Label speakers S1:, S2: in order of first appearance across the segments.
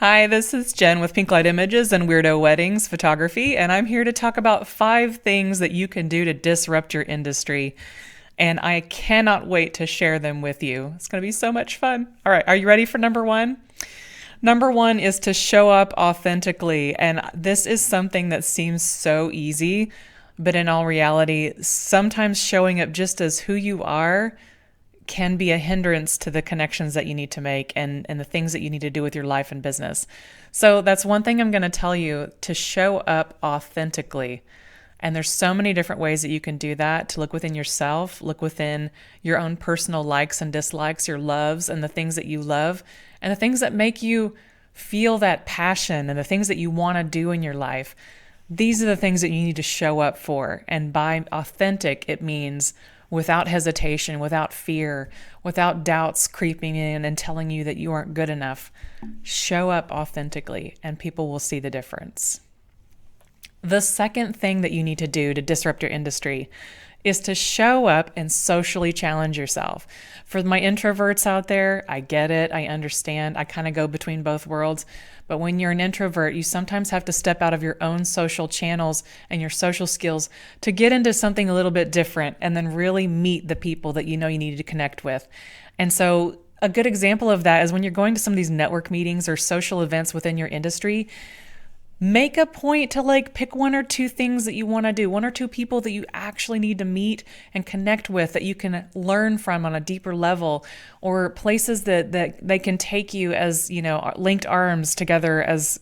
S1: Hi, this is Jen with Pink Light Images and Weirdo Weddings Photography, and I'm here to talk about 5 things that you can do to disrupt your industry. And I cannot wait to share them with you. It's going to be so much fun. All right, are you ready for number one? Number one is to show up authentically. And this is something that seems so easy, but in all reality, sometimes showing up just as who you are can be a hindrance to the connections that you need to make and the things that you need to do with your life and business. So that's one thing I'm going to tell you, to show up authentically. And there's so many different ways that you can do that, to look within yourself, look within your own personal likes and dislikes, your loves and the things that you love, and the things that make you feel that passion and the things that you want to do in your life. These are the things that you need to show up for. And by authentic, it means without hesitation, without fear, without doubts creeping in and telling you that you aren't good enough. Show up authentically and people will see the difference. The second thing that you need to do to disrupt your industry is to show up and socially challenge yourself. For my introverts out there, I get it, I understand, I kind of go between both worlds. But when you're an introvert, you sometimes have to step out of your own social channels and your social skills to get into something a little bit different and then really meet the people that you know you need to connect with. And so a good example of that is when you're going to some of these network meetings or social events within your industry, make a point to pick 1 or 2 things that you want to do, 1 or 2 people that you actually need to meet and connect with, that you can learn from on a deeper level, or places that they can take you as, linked arms together as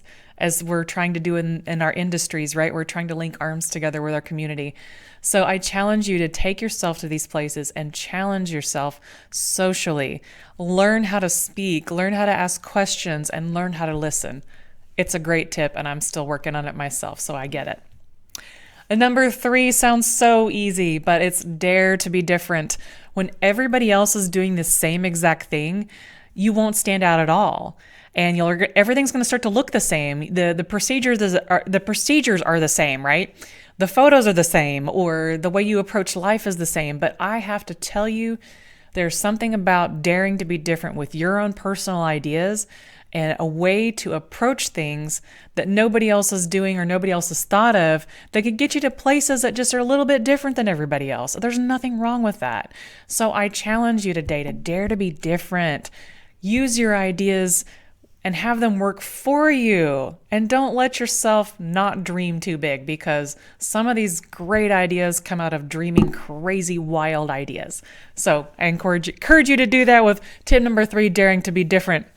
S1: we're trying to do in our industries, right? We're trying to link arms together with our community. So I challenge you to take yourself to these places and challenge yourself socially. Learn how to speak, learn how to ask questions, and learn how to listen. It's a great tip, and I'm still working on it myself, so I get it. And number 3 sounds so easy, but it's dare to be different. When everybody else is doing the same exact thing, you won't stand out at all. And everything's going to start to look the same. The procedures are the same, right? The photos are the same, or the way you approach life is the same. But I have to tell you, there's something about daring to be different with your own personal ideas and a way to approach things that nobody else is doing or nobody else has thought of, that could get you to places that just are a little bit different than everybody else. There's nothing wrong with that. So I challenge you today to dare to be different. Use your ideas and have them work for you. And don't let yourself not dream too big, because some of these great ideas come out of dreaming crazy, wild ideas. So I encourage you to do that with tip number 3, daring to be different.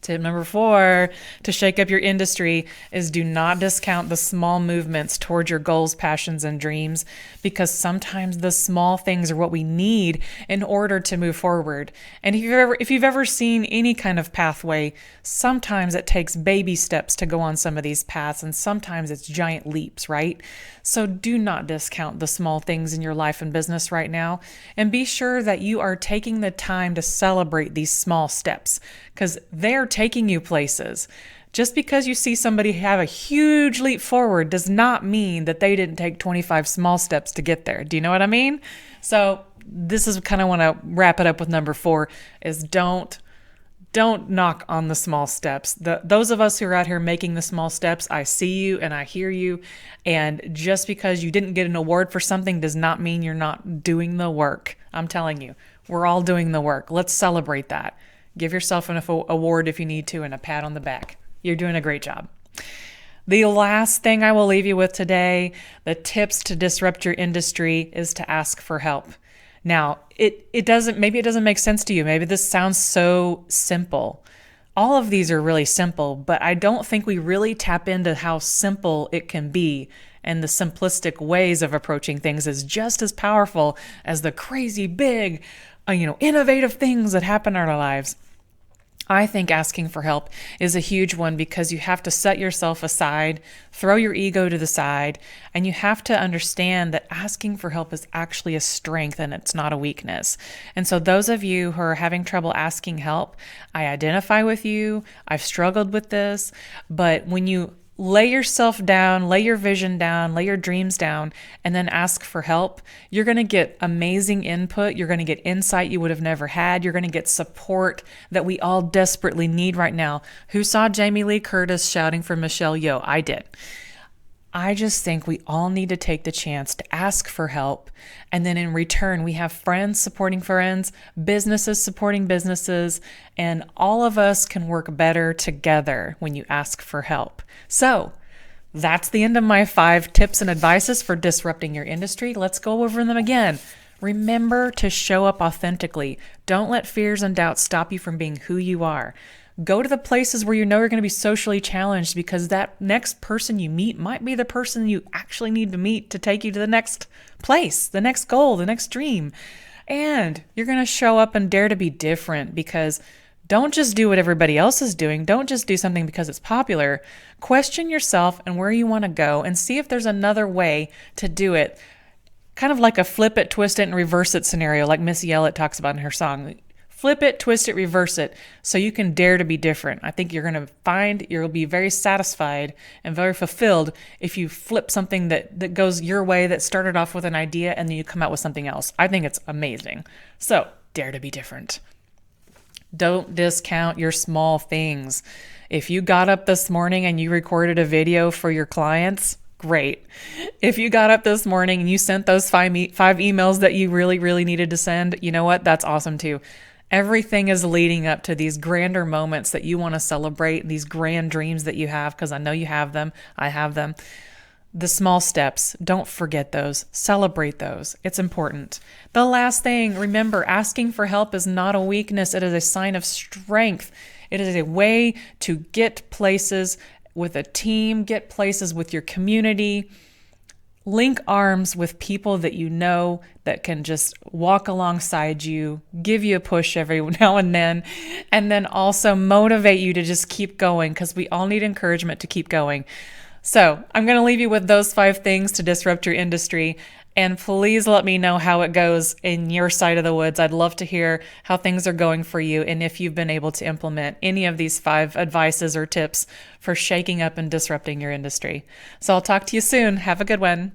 S1: Tip number 4, to shake up your industry, is do not discount the small movements towards your goals, passions, and dreams, because sometimes the small things are what we need in order to move forward. And if you've ever seen any kind of pathway, sometimes it takes baby steps to go on some of these paths, and sometimes it's giant leaps, right? So do not discount the small things in your life and business right now, and be sure that you are taking the time to celebrate these small steps, because they're taking you places. Just because you see somebody have a huge leap forward does not mean that they didn't take 25 small steps to get there. Do you know what I mean? So this is kind of want to wrap it up with number 4, is don't knock on the small steps. Those of us who are out here making the small steps, I see you and I hear you. And just because you didn't get an award for something does not mean you're not doing the work. I'm telling you, we're all doing the work. Let's celebrate that. Give yourself an award if you need to, and a pat on the back. You're doing a great job. The last thing I will leave you with today, the tips to disrupt your industry, is to ask for help. Now, maybe it doesn't make sense to you. Maybe this sounds so simple. All of these are really simple, but I don't think we really tap into how simple it can be. And the simplistic ways of approaching things is just as powerful as the crazy big, innovative things that happen in our lives. I think asking for help is a huge one, because you have to set yourself aside, throw your ego to the side, and you have to understand that asking for help is actually a strength and it's not a weakness. And so those of you who are having trouble asking help, I identify with you. I've struggled with this, but when you lay yourself down, lay your vision down, lay your dreams down, and then ask for help. You're going to get amazing input. You're going to get insight you would have never had. You're going to get support that we all desperately need right now. Who saw Jamie Lee Curtis shouting for Michelle Yeoh? I did. I just think we all need to take the chance to ask for help. And then in return, we have friends supporting friends, businesses supporting businesses, and all of us can work better together when you ask for help. So that's the end of my 5 tips and advices for disrupting your industry. Let's go over them again. Remember to show up authentically. Don't let fears and doubts stop you from being who you are. Go to the places where you know you're going to be socially challenged, because that next person you meet might be the person you actually need to meet to take you to the next place, the next goal, the next dream. And you're going to show up and dare to be different, because don't just do what everybody else is doing. Don't just do something because it's popular. Question yourself and where you want to go, and see if there's another way to do it. Kind of like a flip it, twist it, and reverse it scenario, like Missy Elliott talks about in her song. Flip it, twist it, reverse it, so you can dare to be different. I think you're going to find you'll be very satisfied and very fulfilled if you flip something that goes your way, that started off with an idea, and then you come out with something else. I think it's amazing. So dare to be different. Don't discount your small things. If you got up this morning and you recorded a video for your clients, great. If you got up this morning and you sent those 5 emails that you really, really needed to send, you know what? That's awesome too. Everything is leading up to these grander moments that you want to celebrate, these grand dreams that you have, because I know you have them. I have them. The small steps, don't forget those. Celebrate those. It's important. The last thing, remember, asking for help is not a weakness. It is a sign of strength. It is a way to get places with a team, get places with your community. Link arms with people that you know that can just walk alongside you, give you a push every now and then also motivate you to just keep going, because we all need encouragement to keep going. So I'm going to leave you with those 5 things to disrupt your industry. And please let me know how it goes in your side of the woods. I'd love to hear how things are going for you, and if you've been able to implement any of these 5 advices or tips for shaking up and disrupting your industry. So I'll talk to you soon. Have a good one.